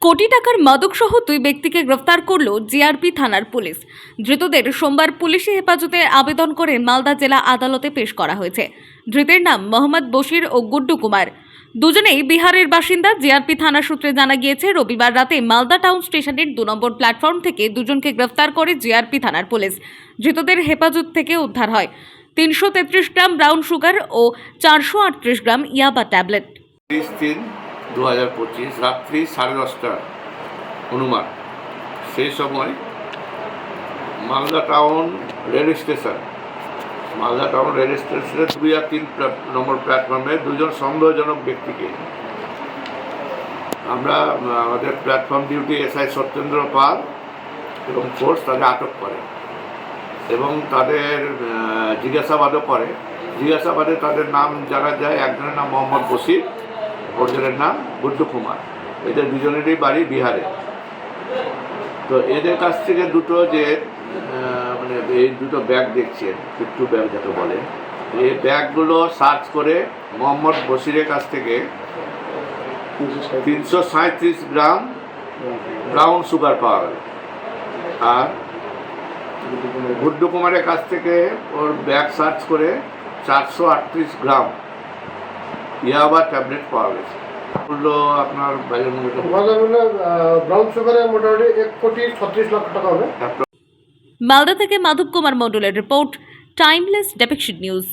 কোটি টাকার মাদকসহ দুই ব্যক্তিকে গ্রেফতার করল জিআরপি থানার পুলিশ। ধৃতদের সোমবার পুলিশি হেফাজতে আবেদন করে মালদা জেলা আদালতে পেশ করা হয়েছে। ধৃতের নাম মোহাম্মদ বশির ও গুড্ডু কুমার। দুজনেই বিহারের বাসিন্দা। জিআরপি থানা সূত্রে জানা গিয়েছে, রবিবার রাতে মালদা টাউন স্টেশনের 2 নম্বর প্ল্যাটফর্ম থেকে দুজনকে গ্রেফতার করে জিআরপি থানার পুলিশ। ধৃতদের হেফাজত থেকে উদ্ধার হয় 333 গ্রাম ব্রাউন সুগার ও 438 গ্রাম ইয়াবা ট্যাবলেট। 30/3/2025 রাত্রি 10:30 অনুমান। সেই সময় মালদা টাউন রেল স্টেশনের 2 আর 3 নম্বর প্ল্যাটফর্মে দুজন সন্দেহজনক ব্যক্তিকে আমরা আমাদের প্ল্যাটফর্ম ডিউটি এসআই সত্যেন্দ্র পাল এবং ফোর্স তাদের আটক করে এবং তাদের জিজ্ঞাসাবাদে তাদের নাম জানা যায়। একজনের নাম মোহাম্মদ বশির, অর্জনের নাম গুড্ডু কুমার। এদের দুজনেরই বাড়ি বিহারে। তো এদের কাছ থেকে এই দুটো ব্যাগ দেখছেন, পিট্টু ব্যাগ যাকে বলে, এই ব্যাগগুলো সার্চ করে মোহাম্মদ বশিরের কাছ থেকে 337 গ্রাম ব্রাউন সুগার পাওয়া গেল। আর গুড্ডু কুমারের কাছ থেকে ওর ব্যাগ সার্চ করে 438 গ্রাম ইয়াবা ট্যাবলেট পাওয়া গেছে। আপনার ব্রাউন সুগারে মোটামুটি 1,36,00,000 টাকা হবে। মালদা থেকে মাধব কুমার মণ্ডলের রিপোর্ট, টাইমলেস ডেপিকশন নিউজ।